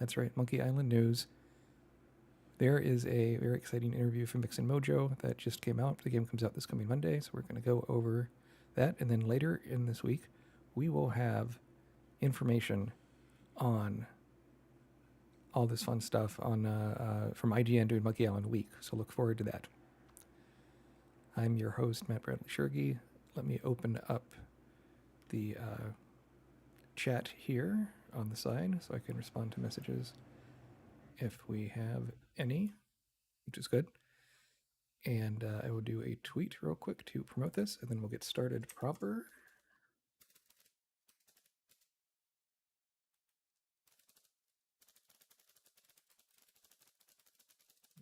That's right, Monkey Island News. There is a very exciting interview from Mix and Mojo that just came out. The game comes out this coming Monday, so we're going to go over that. And then later in this week, we will have information on all this fun stuff on from IGN doing Monkey Island Week. So look forward to that. I'm your host, Matt Bradley-Tschirgi. Let me open up the chat here on the side so I can respond to messages if we have any, which is good. And I will do a tweet real quick to promote this, and then we'll get started proper.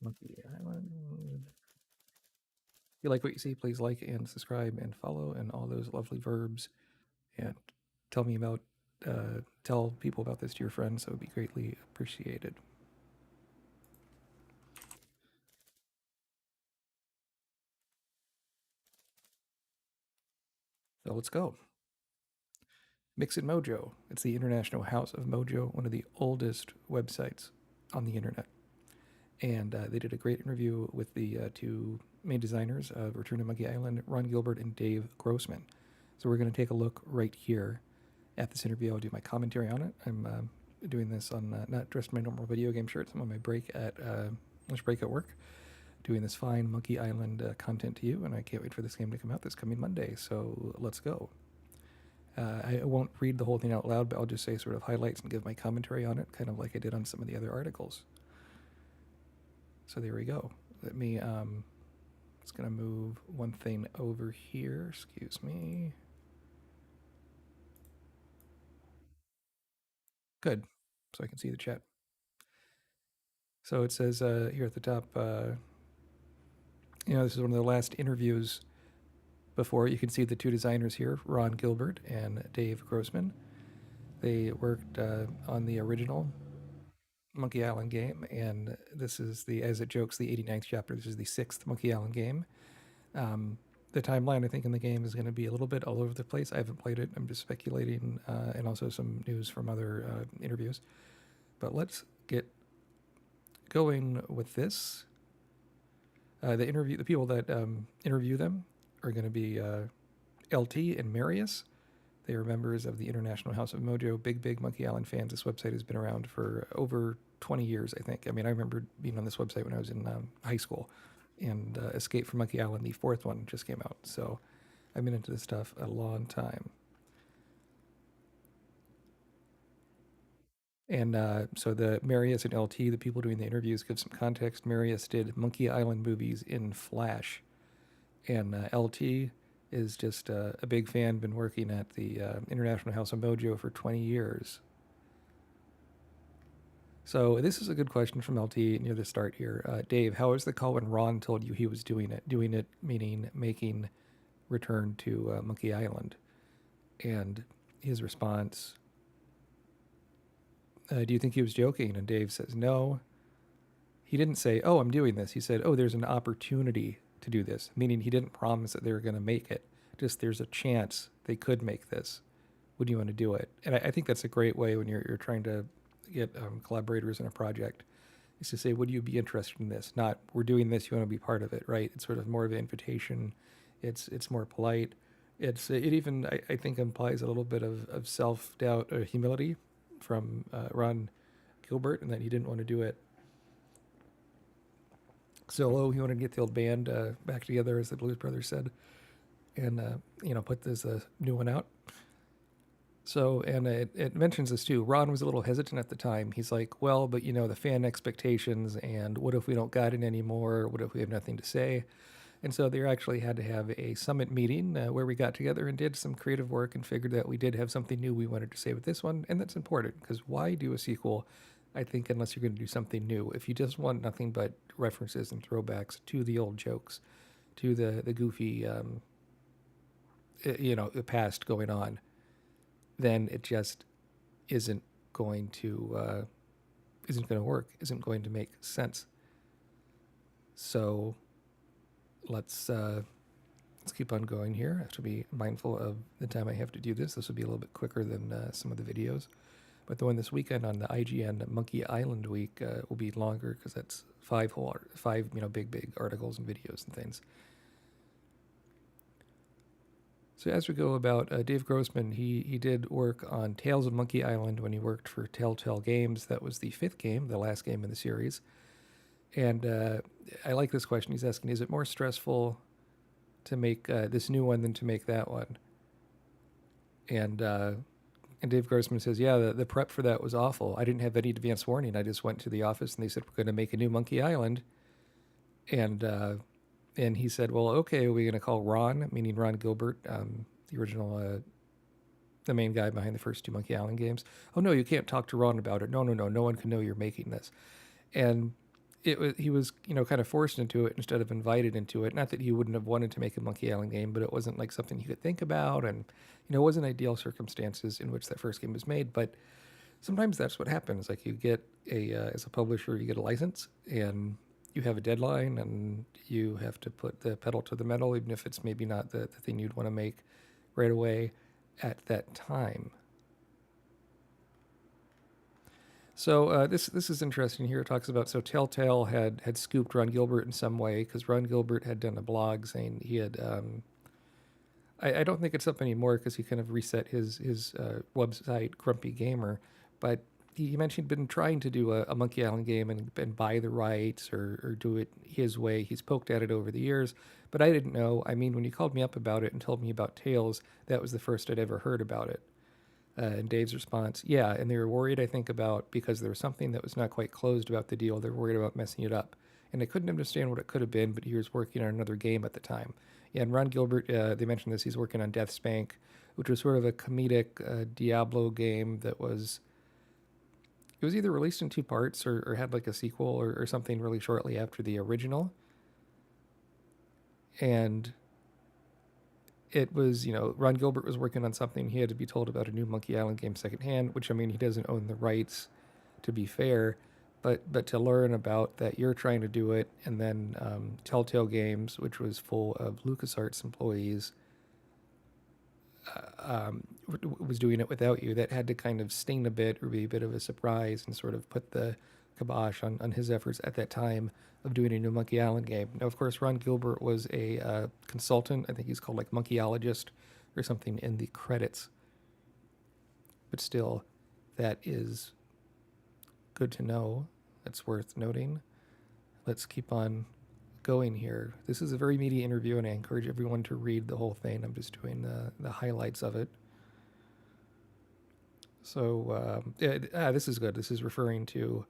Monkey Island. If you like what you see, please like and subscribe and follow and all those lovely verbs. And tell me about, tell people about this to your friends. That would be greatly appreciated. So let's go. Mix It Mojo. It's the International House of Mojo, one of the oldest websites on the internet. And they did a great interview with the two main designers of Return to Monkey Island, Ron Gilbert and Dave Grossman. So we're going to take a look right here at this interview. I'll do my commentary on it. I'm doing this on not dressed in my normal video game shirts. I'm on my break at lunch break at work, doing this fine Monkey Island content to you, and I can't wait for this game to come out this coming Monday. So let's go. I won't read the whole thing out loud, but I'll just say sort of highlights and give my commentary on it, kind of like I did on some of the other articles. So there we go. Let me, it's going to move one thing over here. Excuse me. Good. So I can see the chat. So it says here at the top, this is one of the last interviews before. You can see the two designers here, Ron Gilbert and Dave Grossman. They worked on the original Monkey Island game, and this is the, as it jokes, the 89th chapter. This is the 6th Monkey Island game. The timeline, I think, in the game is going to be a little bit all over the place. I haven't played it. I'm just speculating, and also some news from other interviews. But let's get going with this. The people that interview them are going to be LT and Marius. They are members of the International House of Mojo, big Monkey Island fans. This website has been around for over 20 years, I think. I mean, I remember being on this website when I was in high school, and Escape from Monkey Island, the 4th one, just came out. So I've been into this stuff a long time. And so the Marius and LT, the people doing the interviews, give some context. Marius did Monkey Island movies in Flash, and LT is just a big fan, been working at the International House of Mojo for 20 years. So this is a good question from LT near the start here. Dave, how was the call when Ron told you he was doing it? Doing it meaning making Return to Monkey Island. And his response, do you think he was joking? And Dave says, no. He didn't say, oh, I'm doing this. He said, oh, there's an opportunity to do this, meaning he didn't promise that they were going to make it. Just there's a chance they could make this. Would you want to do it? And I think that's a great way when you're trying to get collaborators in a project, is to say, would you be interested in this? Not, we're doing this, you want to be part of it, right? It's sort of more of an invitation. It's more polite. It even, I think, implies a little bit of self-doubt or humility from Ron Gilbert, and that he didn't want to do it solo. He wanted to get the old band back together, as the Blues Brothers said, and put this new one out. So, and it mentions this too. Ron was a little hesitant at the time. He's like, well, but the fan expectations, and what if we don't got it anymore? What if we have nothing to say? And so they actually had to have a summit meeting where we got together and did some creative work and figured that we did have something new we wanted to say with this one. And that's important, because why do a sequel, I think, unless you're going to do something new? If you just want nothing but references and throwbacks to the old jokes, to the goofy, the past going on, then it just isn't going to work, isn't going to make sense. So let's keep on going here. I have to be mindful of the time I have to do this. This will be a little bit quicker than some of the videos. But the one this weekend on the IGN Monkey Island week will be longer because that's five big articles and videos and things. So as we go about Dave Grossman, he did work on Tales of Monkey Island when he worked for Telltale Games. That was the 5th game, the last game in the series. And I like this question. He's asking, is it more stressful to make this new one than to make that one? And Dave Grossman says, yeah, the prep for that was awful. I didn't have any advance warning. I just went to the office and they said, we're going to make a new Monkey Island. And he said, well, okay, are we going to call Ron, meaning Ron Gilbert, the original, the main guy behind the first 2 Monkey Island games? Oh, no, you can't talk to Ron about it. No one can know you're making this. And he was, kind of forced into it instead of invited into it. Not that he wouldn't have wanted to make a Monkey Island game, but it wasn't like something he could think about. And, it wasn't ideal circumstances in which that first game was made. But sometimes that's what happens. Like you get as a publisher, you get a license and you have a deadline and you have to put the pedal to the metal, even if it's maybe not the thing you'd want to make right away at that time. So this is interesting here. It talks about, so Telltale had scooped Ron Gilbert in some way because Ron Gilbert had done a blog saying he had, I don't think it's up anymore because he kind of reset his website, Grumpy Gamer, but he mentioned he'd been trying to do a Monkey Island game and buy the rights or do it his way. He's poked at it over the years, but I didn't know. I mean, when he called me up about it and told me about Tales, that was the first I'd ever heard about it. And Dave's response, yeah, and they were worried, I think, about, because there was something that was not quite closed about the deal, they were worried about messing it up. And they couldn't understand what it could have been, but he was working on another game at the time. Yeah, and Ron Gilbert, they mentioned this, he's working on Death Spank, which was sort of a comedic Diablo game that was, it was either released in 2 parts or had like a sequel or something really shortly after the original. And it was, Ron Gilbert was working on something. He had to be told about a new Monkey Island game secondhand, which, I mean, he doesn't own the rights, to be fair. But to learn about that you're trying to do it, and then Telltale Games, which was full of LucasArts employees, was doing it without you, that had to kind of sting a bit or be a bit of a surprise and sort of put the kibosh on his efforts at that time of doing a new Monkey Island game. Now, of course, Ron Gilbert was a consultant. I think he's called like Monkeyologist or something in the credits. But still, that is good to know. That's worth noting. Let's keep on going here. This is a very meaty interview, and I encourage everyone to read the whole thing. I'm just doing the highlights of it. So this is good. This is referring to,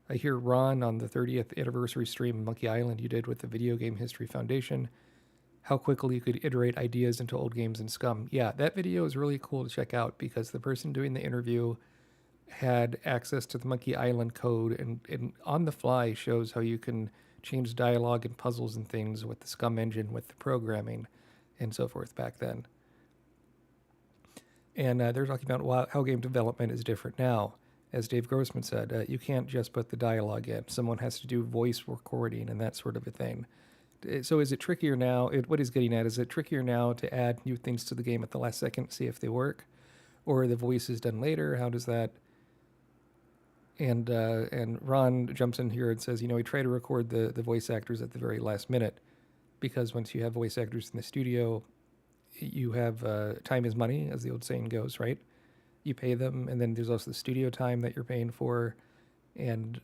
I hear Ron on the 30th anniversary stream of Monkey Island you did with the Video Game History Foundation, how quickly you could iterate ideas into old games in Scum. Yeah, that video is really cool to check out because the person doing the interview had access to the Monkey Island code and on the fly shows how you can change dialogue and puzzles and things with the Scum engine, with the programming and so forth back then. And they're talking about how game development is different now. As Dave Grossman said, you can't just put the dialogue in. Someone has to do voice recording and that sort of a thing. So is it trickier now? What he's getting at, is it trickier now to add new things to the game at the last second, see if they work? Or are the voices done later? How does that... And Ron jumps in here and says, we try to record the voice actors at the very last minute because once you have voice actors in the studio, you have time is money, as the old saying goes, right? You pay them, and then there's also the studio time that you're paying for, and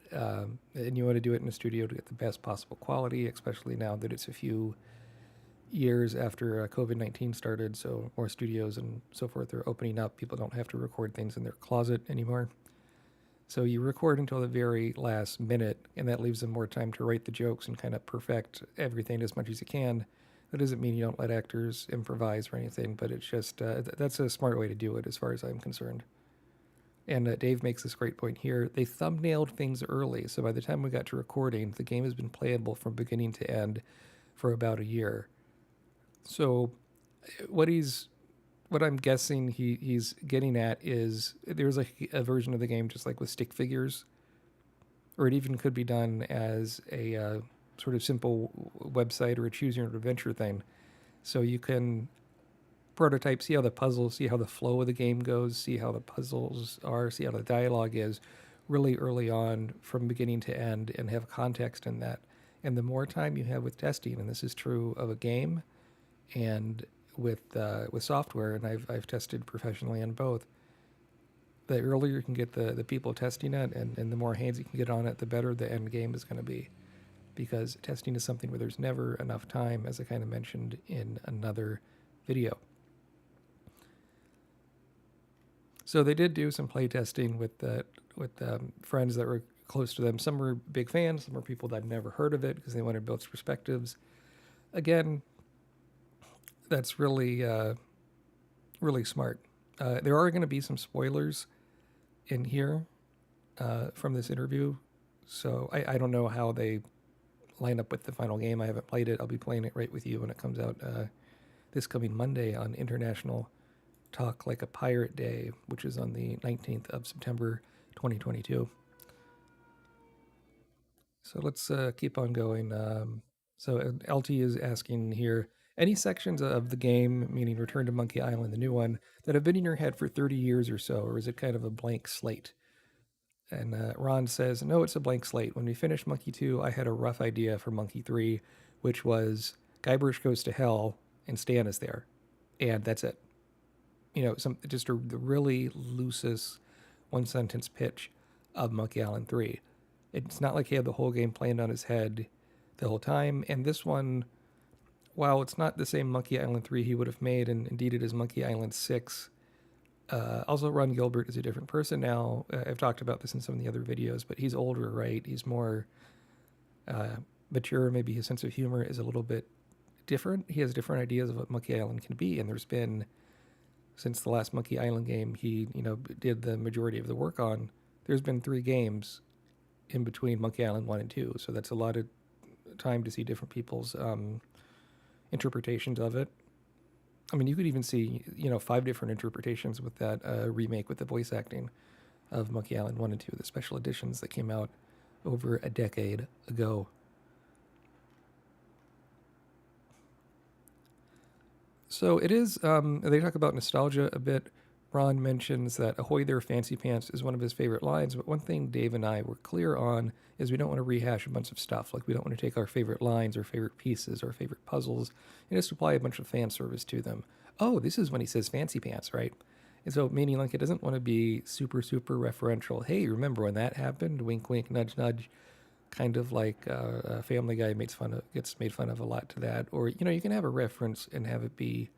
you want to do it in a studio to get the best possible quality, especially now that it's a few years after COVID-19 started, so more studios and so forth are opening up. People don't have to record things in their closet anymore. So you record until the very last minute, and that leaves them more time to write the jokes and kind of perfect everything as much as you can. That doesn't mean you don't let actors improvise or anything, but it's just, that's a smart way to do it as far as I'm concerned. And Dave makes this great point here. They thumbnailed things early, so by the time we got to recording, the game has been playable from beginning to end for about a year. So what I'm guessing he's getting at is there's like a version of the game just like with stick figures, or it even could be done as a sort of simple website or a choose your own adventure thing. So you can prototype, see how the puzzles, see how the flow of the game goes, see how the puzzles are, see how the dialogue is really early on from beginning to end and have context in that. And the more time you have with testing, and this is true of a game and with software, and I've tested professionally on both, the earlier you can get the people testing it and the more hands you can get on it, the better the end game is going to be. Because testing is something where there's never enough time, as I kind of mentioned in another video. So they did do some play testing with friends that were close to them. Some were big fans, some were people that had never heard of it because they wanted both perspectives. Again, that's really really smart. There are going to be some spoilers in here from this interview, so I don't know how they line up with the final game. I haven't played it. I'll be playing it right with you when it comes out this coming Monday on International Talk Like a Pirate Day, which is on the 19th of September 2022. So let's keep on going. So LT is asking here, any sections of the game, meaning Return to Monkey Island, the new one, that have been in your head for 30 years or so, or is it kind of a blank slate? And Ron says, no, it's a blank slate. When we finished Monkey 2, I had a rough idea for Monkey 3, which was Guybrush goes to hell and Stan is there. And that's it. You know, just the really loosest one sentence pitch of Monkey Island 3. It's not like he had the whole game planned on his head the whole time. And this one, while it's not the same Monkey Island 3 he would have made, and indeed it is Monkey Island 6, also, Ron Gilbert is a different person now. I've talked about this in some of the other videos, but he's older, right? He's more mature. Maybe his sense of humor is a little bit different. He has different ideas of what Monkey Island can be, and there's been, since the last Monkey Island game he, did the majority of the work on, there's been 3 games in between Monkey Island 1 and 2, so that's a lot of time to see different people's interpretations of it. I mean, you could even see, 5 different interpretations with that remake with the voice acting of Monkey Island 1 and 2, the special editions that came out over a decade ago. So it is, they talk about nostalgia a bit. Ron mentions that Ahoy There Fancy Pants is one of his favorite lines, but one thing Dave and I were clear on is we don't want to rehash a bunch of stuff. Like, we don't want to take our favorite lines or favorite pieces or favorite puzzles and just apply a bunch of fan service to them. Oh, this is when he says fancy pants, right? And so, meaning, like, it doesn't want to be super, super referential. Hey, remember when that happened? Wink, wink, nudge, nudge. Kind of like Family Guy gets made fun of a lot to that. Or, you can have a reference and have it be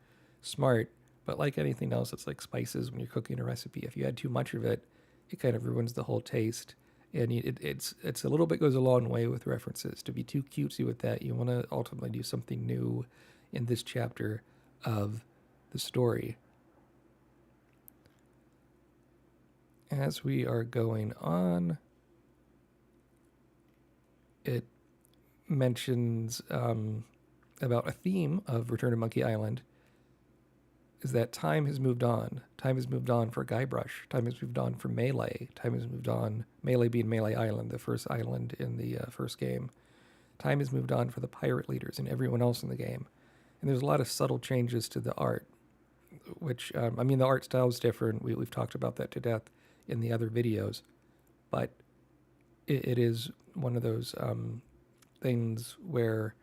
smart. But like anything else, it's like spices when you're cooking a recipe. If you add too much of it, it kind of ruins the whole taste. And it's a little bit goes a long way with references. To be too cutesy with that, you want to ultimately do something new in this chapter of the story. As we are going on, it mentions about a theme of Return to Monkey Island, is that time has moved on. Time has moved on for Guybrush. Time has moved on for Melee. Time has moved on, Melee being Melee Island, the first island in the first game. Time has moved on for the pirate leaders and everyone else in the game. And there's a lot of subtle changes to the art, which, the art style is different. We've talked about that to death in the other videos. But it is one of those things where,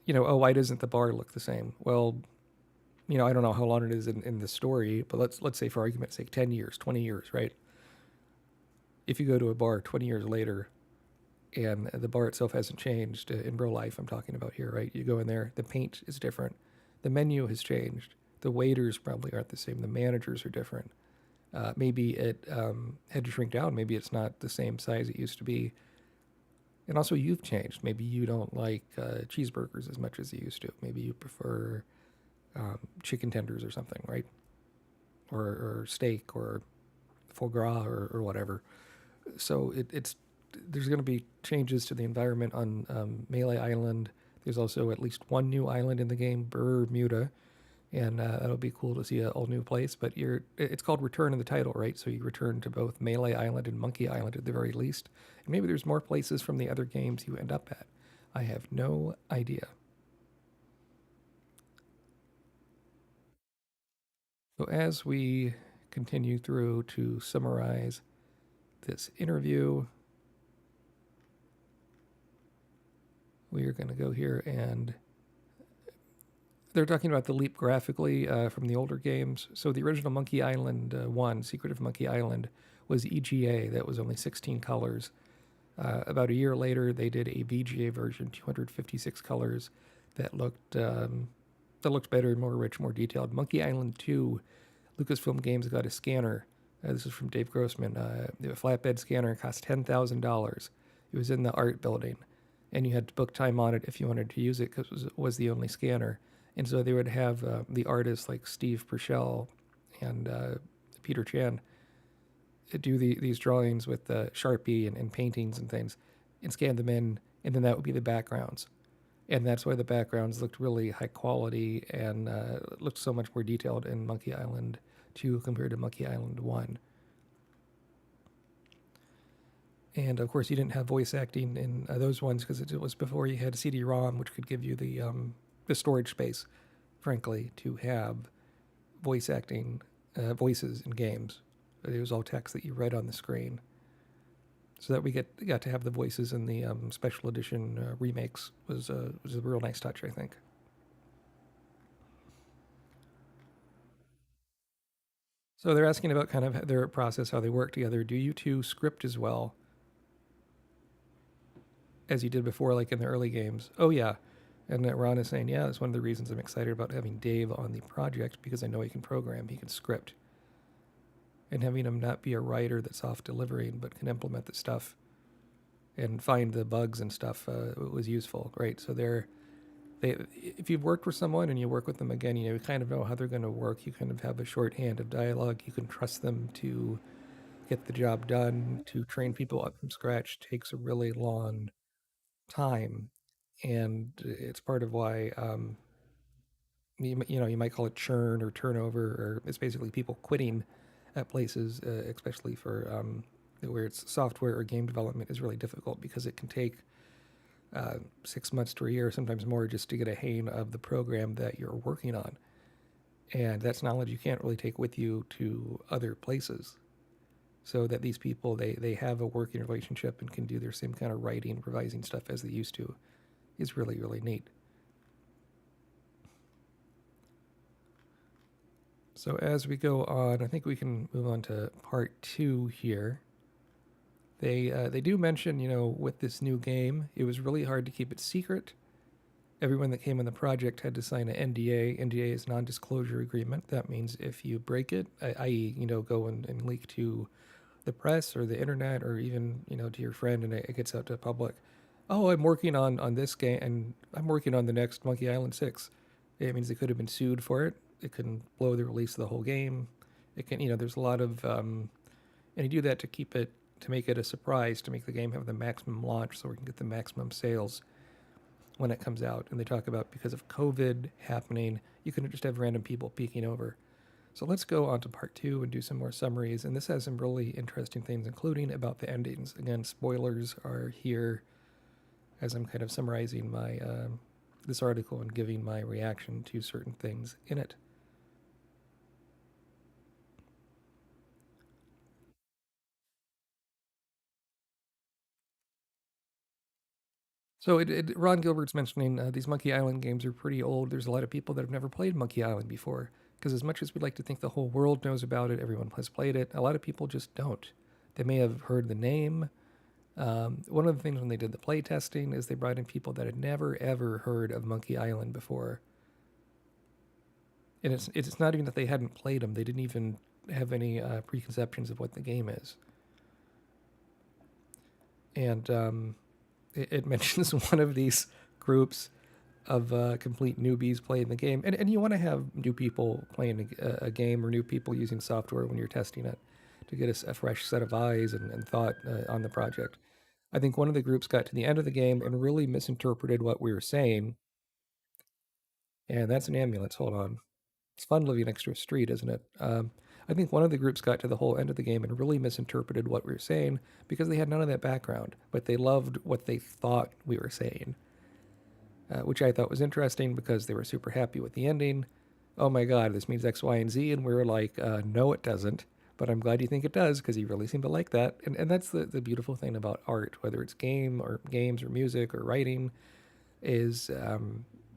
oh, why doesn't the bar look the same? Well, I don't know how long it is in the story, but let's say for argument's sake, 10 years, 20 years, right? If you go to a bar 20 years later and the bar itself hasn't changed, in real life I'm talking about here, right? You go in there, the paint is different. The menu has changed. The waiters probably aren't the same. The managers are different. Maybe it had to shrink down. Maybe it's not the same size it used to be. And also you've changed. Maybe you don't like cheeseburgers as much as you used to. Maybe you prefer chicken tenders or something, right? Or steak or foie gras or whatever. So there's going to be changes to the environment on Melee Island. There's also at least one new island in the game, Bermuda, and that'll be cool to see a all new place. But it's called Return in the title, right? So you return to both Melee Island and Monkey Island at the very least. And maybe there's more places from the other games you end up at. I have no idea. So as we continue through to summarize this interview, we are going to go here and they're talking about the leap graphically from the older games. So the original Monkey Island 1, Secret of Monkey Island, was EGA. That was only 16 colors. About a year later, they did a VGA version, 256 colors, that looked better, more rich, more detailed. Monkey Island 2, Lucasfilm Games got a scanner. This is from Dave Grossman. A flatbed scanner cost $10,000. It was in the art building, and you had to book time on it if you wanted to use it because it was the only scanner. And so they would have the artists like Steve Purcell and Peter Chan do these drawings with Sharpie and paintings and things and scan them in, and then that would be the backgrounds. And that's why the backgrounds looked really high quality and looked so much more detailed in Monkey Island 2 compared to Monkey Island 1. And of course, you didn't have voice acting in those ones because it was before you had CD-ROM, which could give you the storage space, frankly, to have voice acting voices in games. It was all text that you read on the screen. So that we got to have the voices in the special edition remakes was a real nice touch, I think. So they're asking about kind of their process, how they work together. Do you two script as well as you did before, like in the early games? Oh yeah. And Ron is saying, yeah, that's one of the reasons I'm excited about having Dave on the project because I know he can program, he can script, and having him not be a writer that's off delivering but can implement the stuff and find the bugs and stuff was useful. Right. So if you've worked with someone and you work with them again, you kind of know how they're going to work. You kind of have a shorthand of dialogue. You can trust them to get the job done. To train people up from scratch takes a really long time, and it's part of why you might call it churn or turnover, or it's basically people quitting at places, especially for where it's software or game development is really difficult because it can take 6 months to a year, sometimes more, just to get a hang of the program that you're working on. And that's knowledge you can't really take with you to other places. So that these people, they have a working relationship and can do their same kind of writing, revising stuff as they used to is really, really neat. So as we go on, I think we can move on to part 2 here. They do mention, with this new game, it was really hard to keep it secret. Everyone that came on the project had to sign an NDA. NDA is non-disclosure agreement. That means if you break it, i.e., go and leak to the press or the internet or even, to your friend and it gets out to the public. Oh, I'm working on this game and I'm working on the next Monkey Island 6. It means they could have been sued for it. It can blow the release of the whole game. It can, there's a lot of, and you do that to make it a surprise, to make the game have the maximum launch so we can get the maximum sales when it comes out. And they talk about because of COVID happening, you couldn't just have random people peeking over. So let's go on to part 2 and do some more summaries. And this has some really interesting things, including about the endings. Again, spoilers are here as I'm kind of summarizing my this article and giving my reaction to certain things in it. So Ron Gilbert's mentioning these Monkey Island games are pretty old. There's a lot of people that have never played Monkey Island before. Because as much as we'd like to think the whole world knows about it, everyone has played it, a lot of people just don't. They may have heard the name. One of the things when they did the play testing is they brought in people that had never ever heard of Monkey Island before. And it's not even that they hadn't played them; they didn't even have any preconceptions of what the game is. And it mentions one of these groups of complete newbies playing the game. And you want to have new people playing a game or new people using software when you're testing it to get a fresh set of eyes and thought on the project. I think one of the groups got to the end of the game and really misinterpreted what we were saying. And that's an ambulance. Hold on. It's fun living next to a street, isn't it? I think one of the groups got to the whole end of the game and really misinterpreted what we were saying because they had none of that background, but they loved what they thought we were saying, which I thought was interesting because they were super happy with the ending. oh my God, this means X, Y, and Z. And we were like, no, it doesn't. But I'm glad you think it does because you really seem to like that. And that's the beautiful thing about art, whether it's games or music or writing, is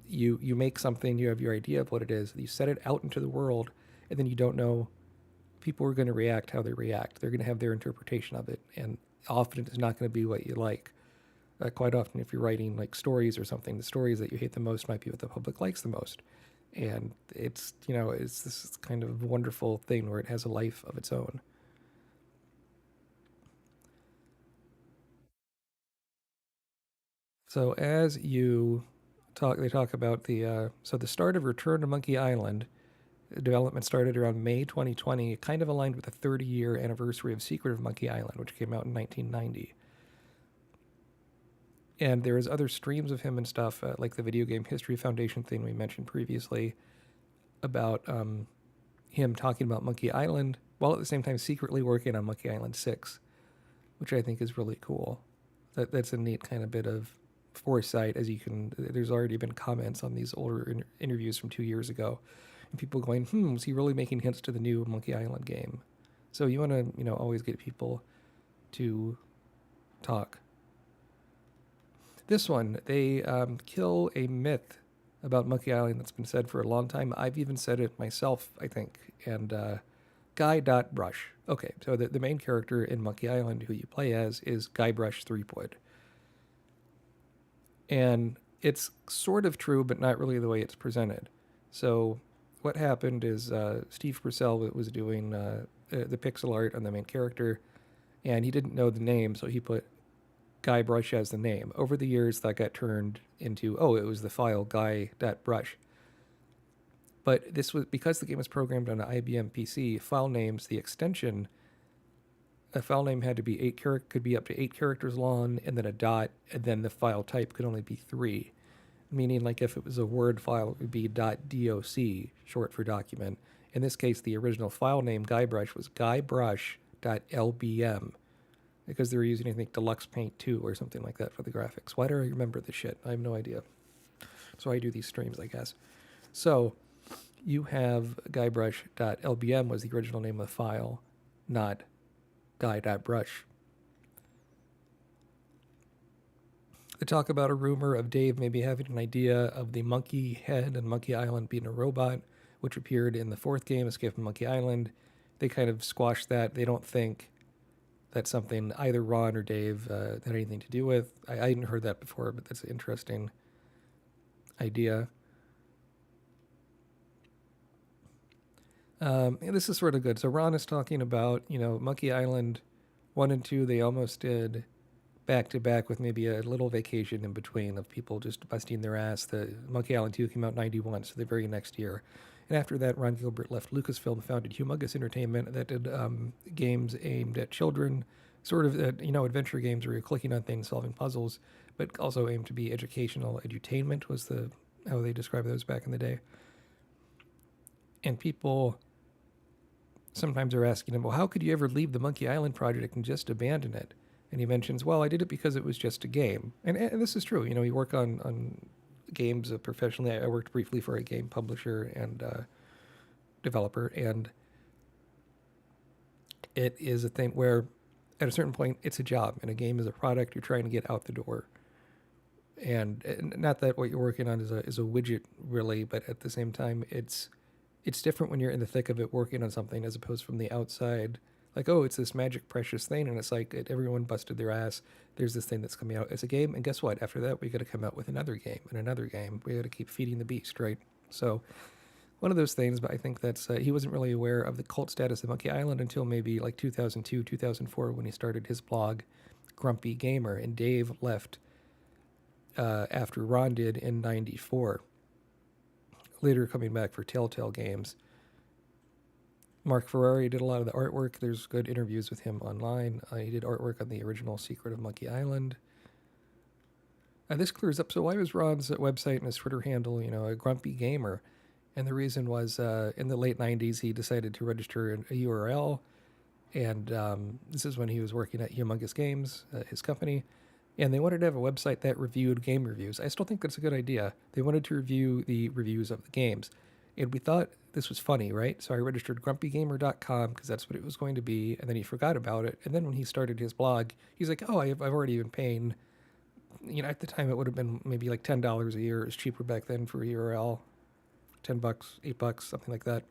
you make something, you have your idea of what it is, you set it out into the world, and then you don't know people are going to react how they react. They're going to have their interpretation of it, and often it's not going to be what you like. Quite often, if you're writing like stories or something, the stories that you hate the most might be what the public likes the most. And it's this kind of wonderful thing where it has a life of its own. So as you talk, they talk about the start of Return to Monkey Island. Development started around May 2020, kind of aligned with the 30-year anniversary of Secret of Monkey Island, which came out in 1990. And there's other streams of him and stuff, like the Video Game History Foundation thing we mentioned previously, about him talking about Monkey Island while at the same time secretly working on Monkey Island 6, which I think is really cool. That's a neat kind of bit of foresight, as you can. There's already been comments on these older interviews from 2 years ago, and people going, was he really making hints to the new Monkey Island game? So you want to, always get people to talk. This one, they kill a myth about Monkey Island that's been said for a long time. I've even said it myself, I think. And Guy.Brush. Okay, so the main character in Monkey Island who you play as is Guybrush Threepwood. And it's sort of true, but not really the way it's presented. So what happened is Steve Purcell was doing the pixel art on the main character, and he didn't know the name, so he put Guybrush as the name. Over the years, that got turned into, it was the file Guy.Brush. But this was because the game was programmed on an IBM PC. File names, the extension, a file name had to be could be up to 8 characters long, and then a dot, and then the file type could only be 3. Meaning, like if it was a Word file, it would be .doc, short for document. In this case, the original file name Guybrush was guybrush.lbm, because they were using, I think, Deluxe Paint 2 or something like that for the graphics. Why do I remember this shit? I have no idea. So I do these streams, I guess. So you have guybrush.lbm was the original name of the file, not guy.brush. They talk about a rumor of Dave maybe having an idea of the monkey head and Monkey Island being a robot, which appeared in the 4th game, Escape from Monkey Island. They kind of squashed that. They don't think that's something either Ron or Dave had anything to do with. I hadn't heard that before, but that's an interesting idea. This is sort of good. So Ron is talking about, Monkey Island 1 and 2, they almost did back to back with maybe a little vacation in between of people just busting their ass. The Monkey Island 2 came out in 91, so the very next year. And after that, Ron Gilbert left Lucasfilm, founded Humongous Entertainment that did games aimed at children, sort of, adventure games where you're clicking on things, solving puzzles, but also aimed to be educational. Edutainment was how they described those back in the day. And people sometimes are asking him, well, how could you ever leave the Monkey Island project and just abandon it? And he mentions, well, I did it because it was just a game. And this is true. You work on games professionally. I worked briefly for a game publisher and developer, and it is a thing where at a certain point it's a job, and a game is a product you're trying to get out the door. And not that what you're working on is a widget really, but at the same time it's different when you're in the thick of it working on something as opposed from the outside. Like, it's this magic precious thing, and it's like everyone busted their ass. There's this thing that's coming out as a game, and guess what? After that, we got to come out with another game and another game. We got to keep feeding the beast, right? So, one of those things. But I think that's he wasn't really aware of the cult status of Monkey Island until maybe like 2002, 2004 when he started his blog, Grumpy Gamer, and Dave left after Ron did in '94. Later, coming back for Telltale Games. Mark Ferrari did a lot of the artwork. There's good interviews with him online. He did artwork on the original Secret of Monkey Island. This clears up. So why was Ron's website and his Twitter handle, a Grumpy Gamer? And the reason was in the late 90s, he decided to register a URL. And this is when he was working at Humongous Games, his company. And they wanted to have a website that reviewed game reviews. I still think that's a good idea. They wanted to review the reviews of the games. And we thought this was funny, right? So I registered grumpygamer.com because that's what it was going to be. And then he forgot about it. And then when he started his blog, he's like, oh, I've already been paying. At the time it would have been maybe like $10 a year. It was cheaper back then for a URL, $10, $8, something like that.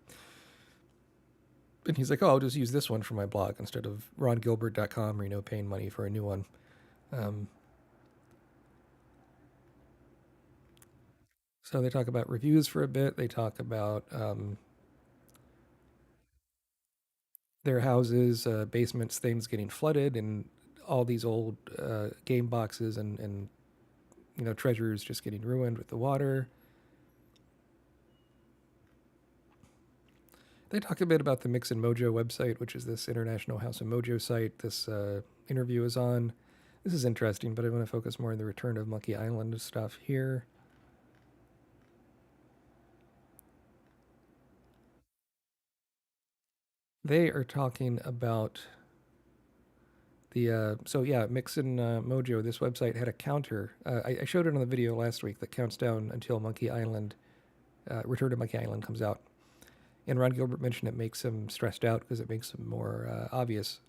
And he's like, oh, I'll just use this one for my blog instead of rongilbert.com or, paying money for a new one. Um, so they talk about reviews for a bit. They talk about their houses, basements, things getting flooded, and all these old game boxes and treasures just getting ruined with the water. They talk a bit about the Mix and Mojo website, which is this International House of Mojo site this interview is on. This is interesting, but I want to focus more on the return of Monkey Island stuff here. They are talking about Mix and Mojo. This website had a counter. I showed it on the video last week that counts down until Return to Monkey Island comes out. And Ron Gilbert mentioned it makes him stressed out because it makes him more obvious,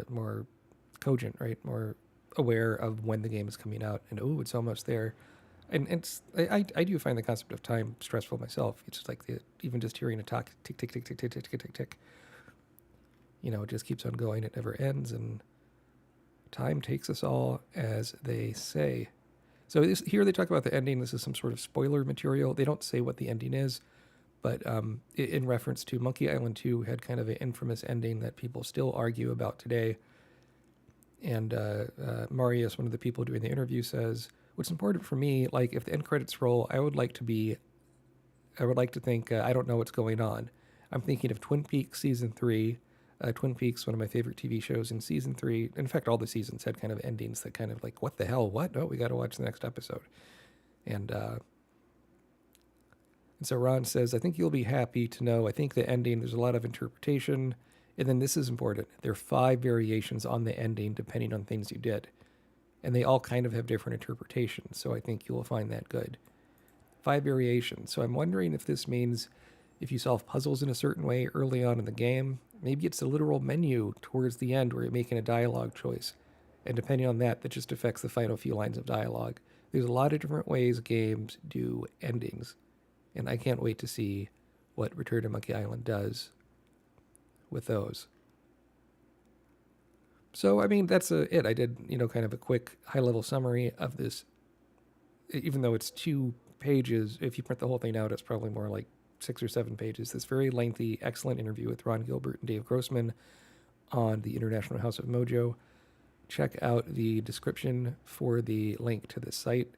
more cogent, right? More aware of when the game is coming out. And, oh, it's almost there. And I do find the concept of time stressful myself. It's just like even just hearing a talk, tick, tick, tick, tick, tick, tick, tick, tick, tick. It just keeps on going. It never ends. And time takes us all, as they say. So here they talk about the ending. This is some sort of spoiler material. They don't say what the ending is, but in reference to Monkey Island 2 had kind of an infamous ending that people still argue about today. And Marius, one of the people doing the interview, says, what's important for me, like if the end credits roll, I would like to think, I don't know what's going on. I'm thinking of Twin Peaks Season 3. Twin Peaks, one of my favorite TV shows in Season 3. In fact, all the seasons had kind of endings that kind of like, what the hell? What? No, we got to watch the next episode. And so Ron says, I think you'll be happy to know, I think the ending, there's a lot of interpretation. And then this is important. There are 5 variations on the ending depending on things you did. And they all kind of have different interpretations. So I think you will find that good. 5 variations. So I'm wondering if this means if you solve puzzles in a certain way early on in the game, maybe it's a literal menu towards the end where you're making a dialogue choice. And depending on that, that just affects the final few lines of dialogue. There's a lot of different ways games do endings. And I can't wait to see what Return to Monkey Island does with those. So, I mean, that's it. I did, kind of a quick high-level summary of this. Even though it's 2 pages, if you print the whole thing out, it's probably more like 6 or 7 pages. This very lengthy, excellent interview with Ron Gilbert and Dave Grossman on the International House of Mojo. Check out the description for the link to this site.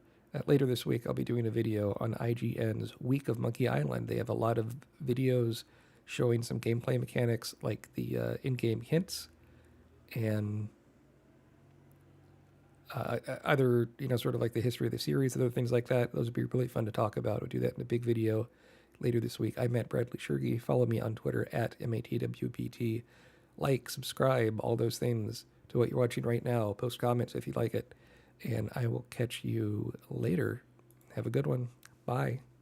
Later this week, I'll be doing a video on IGN's Week of Monkey Island. They have a lot of videos showing some gameplay mechanics like the in-game hints and other, sort of like the history of the series, other things like that. Those would be really fun to talk about. We'll do that in a big video later this week. I'm at Bradley-Tschirgi. Follow me on Twitter at MATWPT. Like, subscribe, all those things to what you're watching right now. Post comments if you like it. And I will catch you later. Have a good one. Bye.